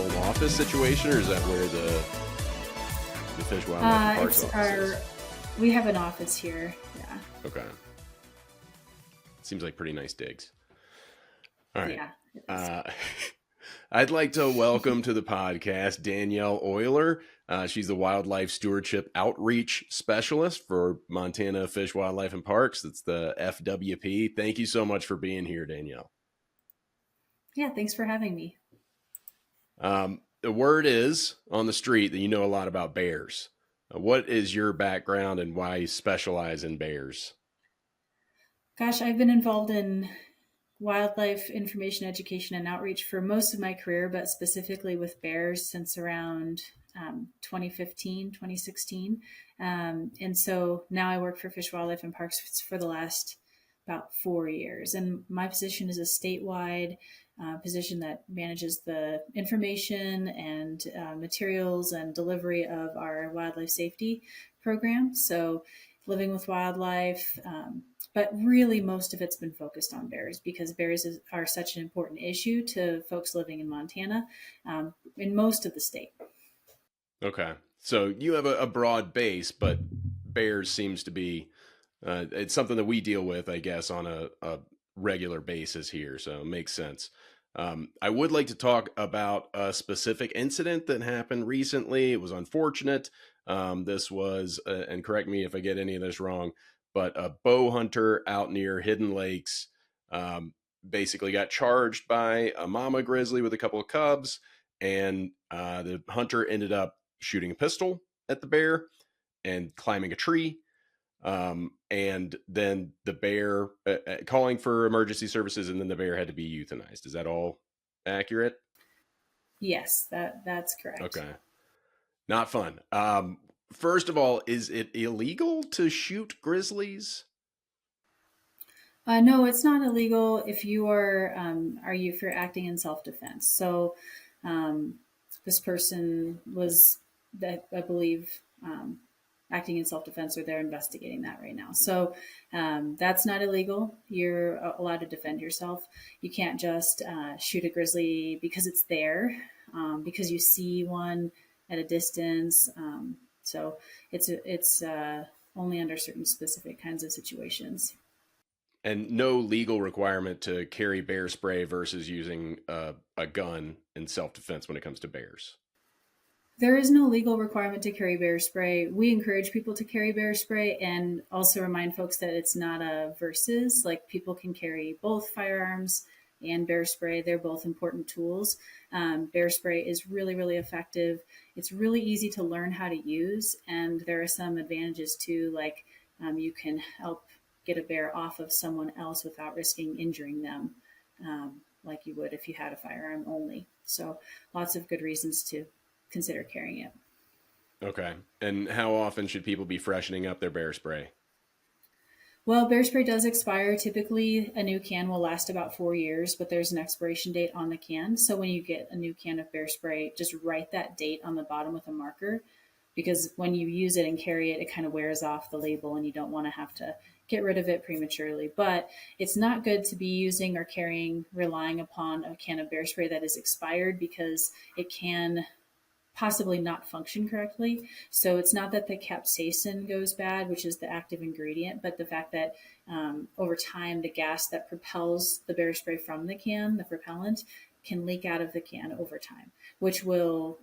home office situation, or is that where the Fish, Wildlife, and Parks It's office is? we have an office here. Yeah. Okay. Seems like pretty nice digs. All right. Yeah. It is. Uh, I'd like to welcome to the podcast Danielle Oyler. She's the Wildlife Stewardship Outreach Specialist for Montana Fish, Wildlife, and Parks. That's the FWP. Thank you so much for being here, Danielle. Yeah. Thanks for having me. The word is on the street that you know a lot about bears. What is your background and why you specialize in bears? Gosh, I've been involved in wildlife information, education, and outreach for most of my career, but specifically with bears since around 2015, 2016. And so now I work for Fish, Wildlife, and Parks for the last about 4 years. And my position is a statewide position that manages the information and materials and delivery of our wildlife safety program. So living with wildlife, but really most of it's been focused on bears because are such an important issue to folks living in Montana, in most of the state. Okay. So you have a broad base, but bears seems to be it's something that we deal with, I guess, on a regular basis here. So it makes sense. I would like to talk about a specific incident that happened recently. It was unfortunate. This was, and correct me if I get any of this wrong, but a bow hunter out near Hidden Lakes basically got charged by a mama grizzly with a couple of cubs, and the hunter ended up shooting a pistol at the bear and climbing a tree. And then the bear calling for emergency services, and then the bear had to be euthanized. Is that all accurate? Yes, that's correct. Okay. Not fun. First of all, is it illegal to shoot grizzlies? No, it's not illegal if if you're acting in self-defense. So um, this person was, that I believe, acting in self-defense, or they're investigating that right now. So that's not illegal. You're allowed to defend yourself. You can't just shoot a grizzly because it's there, because you see one at a distance. So it's only under certain specific kinds of situations. And no legal requirement to carry bear spray versus using a gun in self-defense when it comes to bears. There is no legal requirement to carry bear spray. We encourage people to carry bear spray and also remind folks that it's not a versus. Like, people can carry both firearms and bear spray. They're both important tools. Bear spray is really, really effective. It's really easy to learn how to use. And there are some advantages too, like you can help get a bear off of someone else without risking injuring them, like you would if you had a firearm only. So lots of good reasons to consider carrying it. Okay. And how often should people be freshening up their bear spray? Well, bear spray does expire. Typically, a new can will last about 4 years, but there's an expiration date on the can. So when you get a new can of bear spray, just write that date on the bottom with a marker, because when you use it and carry it, it kind of wears off the label and you don't want to have to get rid of it prematurely. But it's not good to be using or carrying, relying upon a can of bear spray that is expired, because it can possibly not function correctly. So it's not that the capsaicin goes bad, which is the active ingredient, but the fact that over time, the gas that propels the bear spray from the can, the propellant, can leak out of the can over time, which will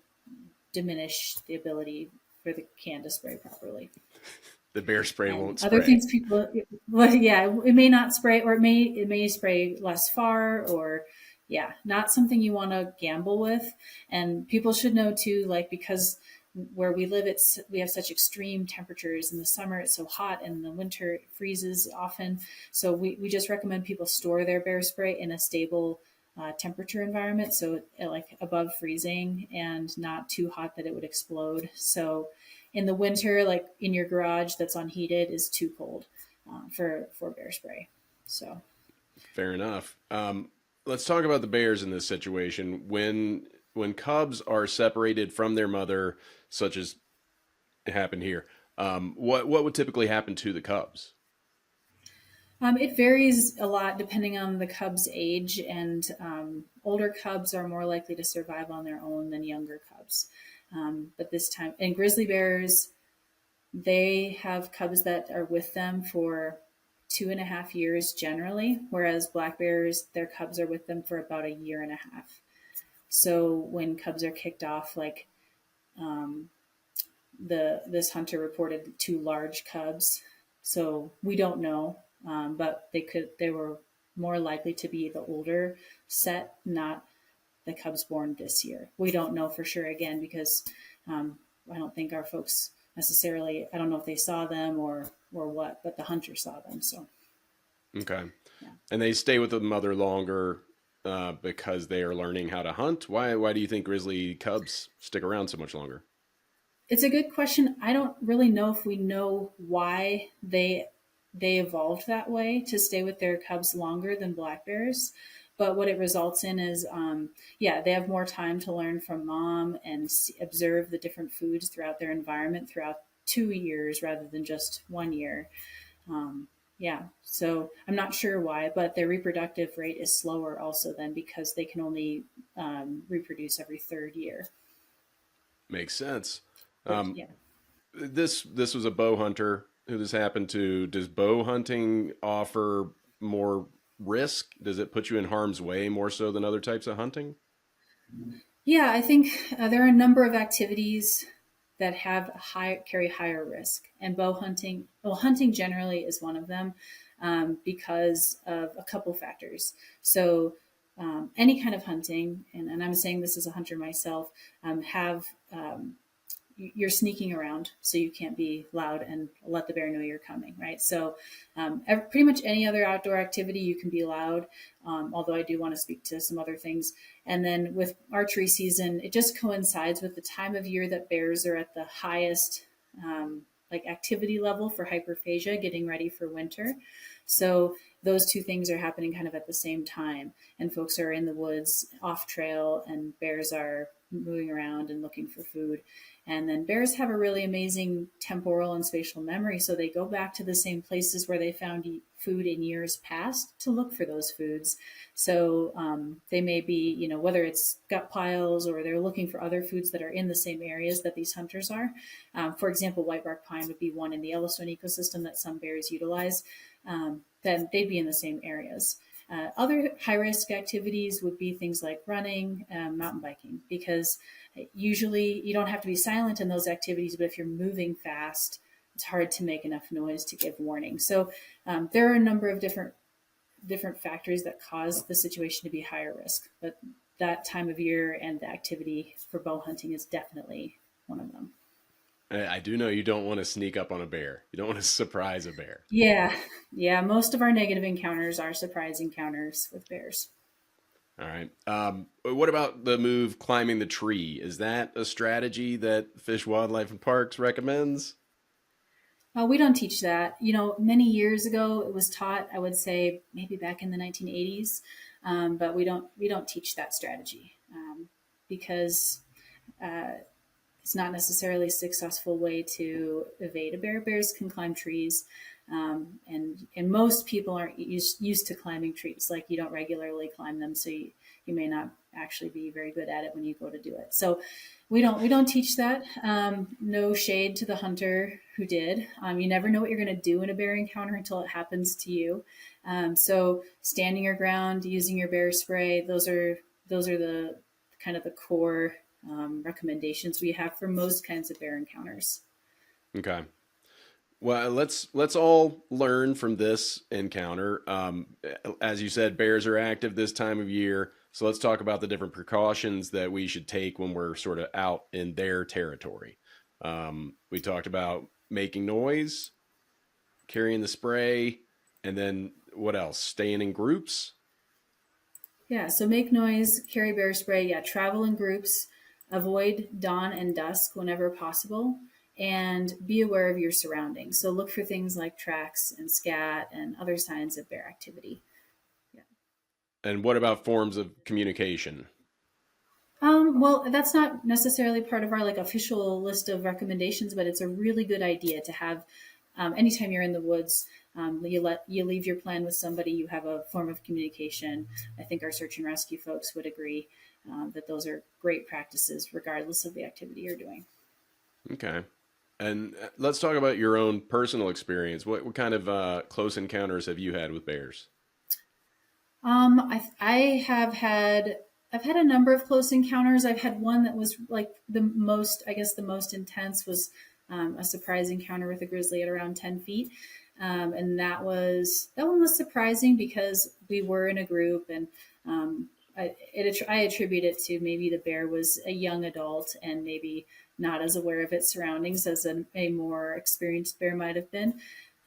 diminish the ability for the can to spray properly. The bear spray And won't other spray. things people, well, yeah, it may not spray, or it may spray less far, or yeah, not something you want to gamble with. And people should know too, like, because where we live, we have such extreme temperatures. In the summer it's so hot, and in the winter it freezes often. So we just recommend people store their bear spray in a stable temperature environment, so like above freezing and not too hot that it would explode. So in the winter, like in your garage that's unheated, is too cold for bear spray. So Fair enough. Let's talk about the bears in this situation. When cubs are separated from their mother, such as happened here, what would typically happen to the cubs? It varies a lot depending on the cub's age, and older cubs are more likely to survive on their own than younger cubs. But this time, and grizzly bears, they have cubs that are with them for 2.5 years generally, whereas black bears, their cubs are with them for about a year and a half. So when cubs are kicked off, like um, the this hunter reported two large cubs, so we don't know, but they were more likely to be the older set, not the cubs born this year. We don't know for sure again because um, I don't think our folks necessarily. I don't know if they saw them or what, but the hunter saw them. So Okay. yeah. And they stay with the mother longer because they are learning how to hunt. Why do you think grizzly cubs stick around so much longer? It's a good question. I don't really know if we know why they evolved that way to stay with their cubs longer than black bears. But what it results in is, yeah, they have more time to learn from mom and observe the different foods throughout their environment throughout 2 years rather than just 1 year. Um, yeah, so I'm not sure why, but their reproductive rate is slower also then because they can only reproduce every third year. Makes sense. Which, Um, yeah. this was a bow hunter who this happened to. Does bow hunting offer more risk? Does it put you in harm's way more so than other types of hunting? Yeah, I think there are a number of activities that carry higher risk, and bow hunting. Well, hunting generally is one of them because of a couple factors. So, any kind of hunting, and I'm saying this as a hunter myself, have you're sneaking around, so you can't be loud and let the bear know you're coming, right? So, pretty much any other outdoor activity you can be loud. Although I do want to speak to some other things. And then with archery season, it just coincides with the time of year that bears are at the highest like activity level for hyperphagia, getting ready for winter. So those two things are happening kind of at the same time, and folks are in the woods off trail, and bears are moving around and looking for food. And then bears have a really amazing temporal and spatial memory. So they go back to the same places where they found food in years past to look for those foods. So they may be, whether it's gut piles or they're looking for other foods that are in the same areas that these hunters are. For example, whitebark pine would be one in the Yellowstone ecosystem that some bears utilize. Then they'd be in the same areas. Other high risk activities would be things like running, mountain biking, because usually you don't have to be silent in those activities, but if you're moving fast, it's hard to make enough noise to give warning. So there are a number of different factors that cause the situation to be higher risk, but that time of year and the activity for bow hunting is definitely one of them. I do know you don't want to sneak up on a bear. You don't want to surprise a bear. Yeah, yeah. Most of our negative encounters are surprise encounters with bears. All right. What about the move climbing the tree? Is that a strategy that Fish, Wildlife, and Parks recommends? We don't teach that. Many years ago it was taught. I would say maybe back in the 1980s, but we don't teach that strategy because it's not necessarily a successful way to evade a bear. Bears can climb trees, and most people aren't used to climbing trees. Like you don't regularly climb them, so you may not actually be very good at it when you go to do it. So we don't teach that. No shade to the hunter who did. You never know what you're going to do in a bear encounter until it happens to you. So standing your ground, using your bear spray, those are the kind of the core recommendations we have for most kinds of bear encounters. Okay. Well, let's all learn from this encounter. As you said, bears are active this time of year, so let's talk about the different precautions that we should take when we're sort of out in their territory. We talked about making noise, carrying the spray, and then what else? Staying in groups. Yeah, so make noise, carry bear spray. Yeah, travel in groups, avoid dawn and dusk whenever possible, and be aware of your surroundings. So look for things like tracks and scat and other signs of bear activity. Yeah. And what about forms of communication? Well, that's not necessarily part of our like official list of recommendations, but it's a really good idea to have anytime you're in the woods, you leave your plan with somebody. You have a form of communication. I think our search and rescue folks would agree that those are great practices, regardless of the activity you're doing. Okay. And let's talk about your own personal experience. What kind of close encounters have you had with bears? I have had I've had a number of close encounters. I've had one that was like the most, I guess, the most intense was a surprise encounter with a grizzly at around 10 feet, and that one was surprising because we were in a group and. I attribute it to maybe the bear was a young adult and maybe not as aware of its surroundings as a more experienced bear might have been.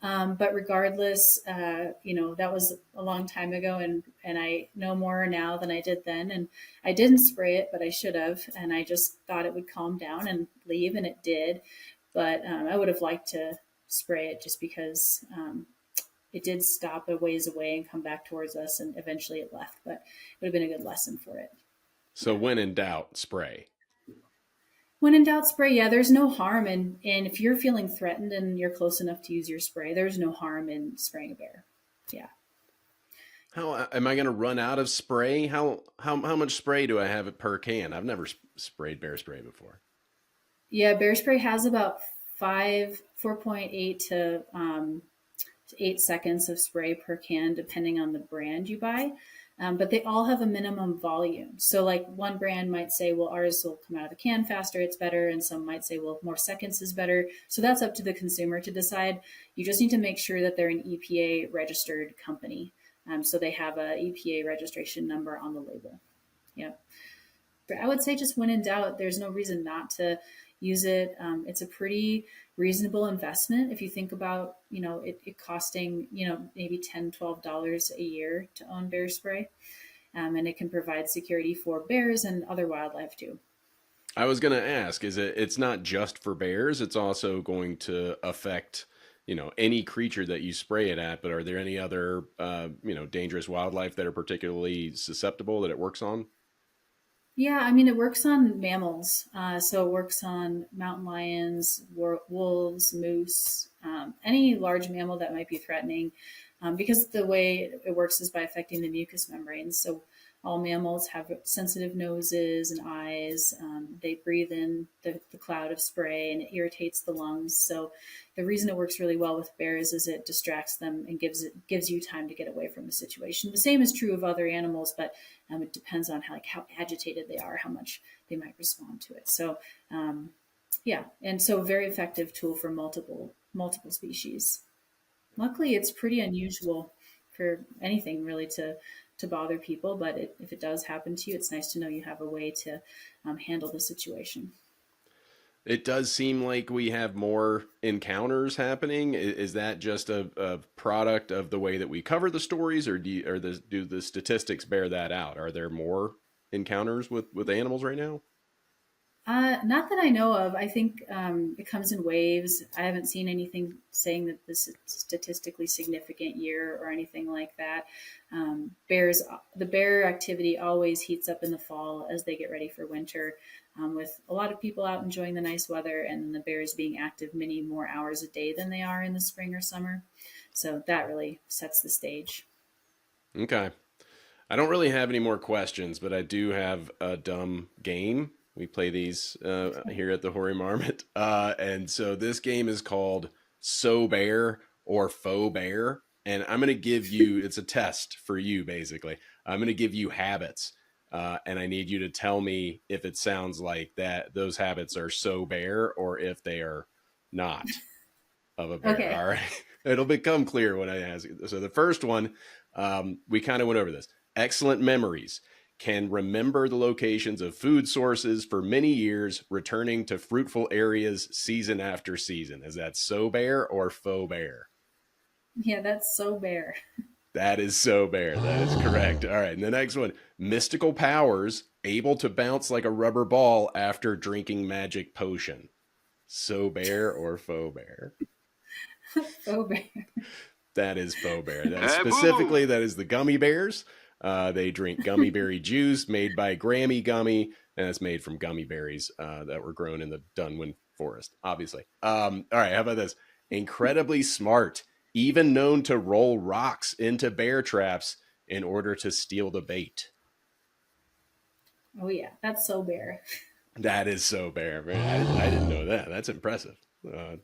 But regardless, that was a long time ago, and I know more now than I did then. And I didn't spray it, but I should have. And I just thought it would calm down and leave, and it did. But I would have liked to spray it just because it did stop a ways away and come back towards us, and eventually it left. But it would have been a good lesson for it. So Yeah. when in doubt, spray. When in doubt, spray. Yeah, there's no harm and if you're feeling threatened and you're close enough to use your spray, there's no harm in spraying a bear. Yeah. How am I going to run out of spray? How much spray do I have per can? I've never sprayed bear spray before. Yeah, bear spray has about 4.8 to 8 seconds of spray per can, depending on the brand you buy. But they all have a minimum volume. So, like one brand might say, well, ours will come out of the can faster, it's better. And some might say, well, more seconds is better. So, that's up to the consumer to decide. You just need to make sure that they're an EPA registered company. So, they have a EPA registration number on the label. Yeah. I would say just when in doubt, there's no reason not to use it. It's a pretty reasonable investment if you think about, it costing, maybe $10, $12 a year to own bear spray. And it can provide security for bears and other wildlife too. I was going to ask, it's not just for bears, it's also going to affect, any creature that you spray it at, but are there any other, dangerous wildlife that are particularly susceptible that it works on? Yeah, I mean, it works on mammals. So it works on mountain lions, wolves, moose, any large mammal that might be threatening. Because the way it works is by affecting the mucous membranes. So all mammals have sensitive noses and eyes. They breathe in the cloud of spray and it irritates the lungs. So the reason it works really well with bears is it distracts them and gives you time to get away from the situation. The same is true of other animals, but it depends on how agitated they are, how much they might respond to it. So yeah, and so very effective tool for multiple species. Luckily, it's pretty unusual for anything really to bother people, but if it does happen to you, it's nice to know you have a way to handle the situation. It does seem like we have more encounters happening. Is that just a product of the way that we cover the stories, or do the statistics bear that out? Are there more encounters with animals right now? Not that I know of. I think it comes in waves. I haven't seen anything saying that this is statistically significant year or anything like that. The bear activity always heats up in the fall as they get ready for winter, with a lot of people out enjoying the nice weather and the bears being active many more hours a day than they are in the spring or summer. So that really sets the stage. Okay. I don't really have any more questions, but I do have a dumb game. We play these here at the Hoary Marmot. And so this game is called So Bear or Faux Bear. And I'm going to give you, it's a test for you, basically. I'm going to give you habits. And I need you to tell me if it sounds like that those habits are so bear or if they are not of a bear. Okay. All right. It'll become clear when I ask you. So the first one, we kind of went over this. Excellent memories. Can remember the locations of food sources for many years, returning to fruitful areas season after season. Is that so bear or faux bear? Yeah, that's so bear. That is so bear. That is correct. All right. And the next one, mystical powers, able to bounce like a rubber ball after drinking magic potion. So bear or faux bear? So bear. That is faux bear. That is Hey, boo! specifically, that is the gummy bears. They drink gummy berry juice made by Grammy Gummy, and it's made from gummy berries that were grown in the Dunwin forest, obviously. All right, how about this? incredibly smart, even known to roll rocks into bear traps in order to steal the bait. Oh yeah, that's so bear. That is so bear, man. I didn't know that. That's impressive. Uh,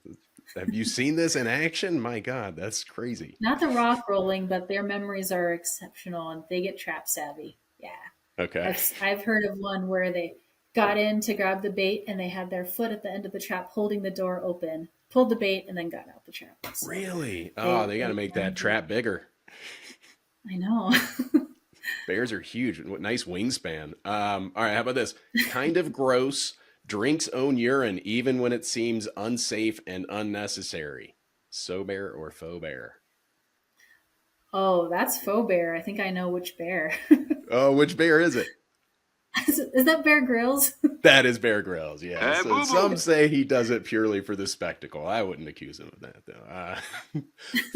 have you seen this in action? My God, that's crazy. Not the rock rolling, but their memories are exceptional and they get trap savvy. Yeah. Okay. I've heard of one where they got in to grab the bait and they had their foot at the end of the trap holding the door open, pulled the bait and then got out the trap. So Really? Oh, they they got to make that trap bigger. I know. Bears are huge. Nice wingspan. All right, how about this? Kind of gross. Drinks own urine even when it seems unsafe and unnecessary. So bear or faux bear? Oh, that's faux bear. I think I know which bear. Oh, which bear is it? Is that Bear Grylls? That is Bear Grylls. Yeah. Hey, So boo some boo. say he does it purely for the spectacle. I wouldn't accuse him of that though.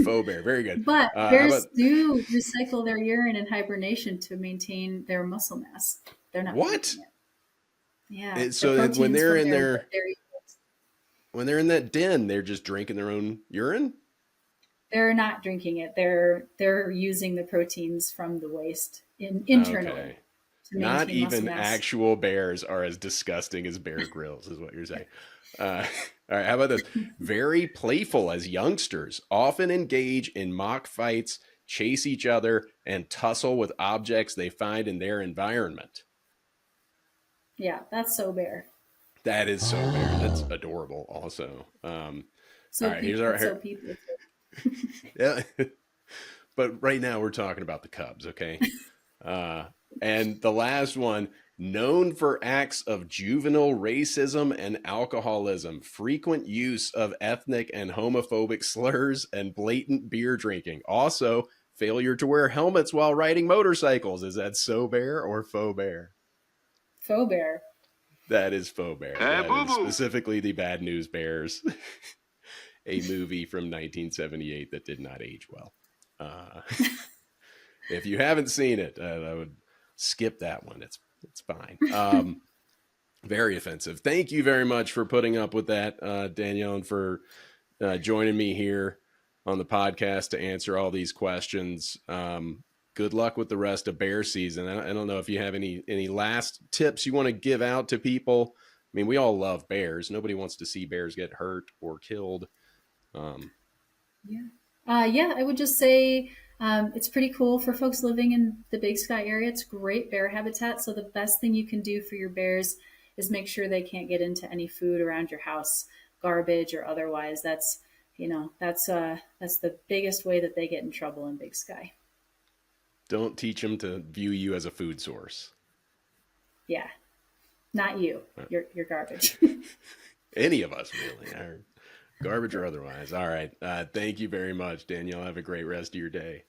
Faux bear. Very good. But How about bears do recycle their urine in hibernation to maintain their muscle mass. They're not what? drinking it. Yeah, the So when proteins they're from in their their when they're in that den, they're just drinking their own urine. they're not drinking it. They're using the proteins from the waste internally Okay. to Not maintain muscle even mass. actual bears are as disgusting as Bear Grylls, is what you're saying. Uh, all right, how about this? Very playful as youngsters, often engage in mock fights, chase each other, and tussle with objects they find in their environment. Yeah, that's so bear. That is so Bear. That's adorable, also. All right, here's our That's so here. people. Yeah, but right now we're talking about the Cubs, okay? Uh, and the last one, known for acts of juvenile racism and alcoholism, frequent use of ethnic and homophobic slurs, and blatant beer drinking. Also, failure to wear helmets while riding motorcycles. Is that so bear or faux bear? Faux bear. That is faux bear. Hey, That boo is boo. specifically the Bad News Bears, a movie from 1978 that did not age well. Uh, if you haven't seen it, I would skip that one. It's fine. Very offensive. Thank you very much for putting up with that, Danielle, and for joining me here on the podcast to answer all these questions. Good luck with the rest of bear season. I don't know if you have any last tips you want to give out to people. I mean, we all love bears. Nobody wants to see bears get hurt or killed. Um, Yeah. Yeah, I would just say it's pretty cool for folks living in the Big Sky area. It's great bear habitat. So the best thing you can do for your bears is make sure they can't get into any food around your house, garbage or otherwise. That's the biggest way that they get in trouble in Big Sky. don't teach them to view you as a food source. Yeah, not you. You're garbage. Any of us, really. Garbage or otherwise. All right. Thank you very much, Danielle. Have a great rest of your day.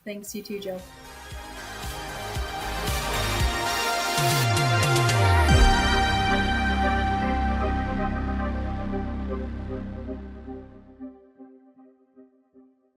Thanks, you too, Joe.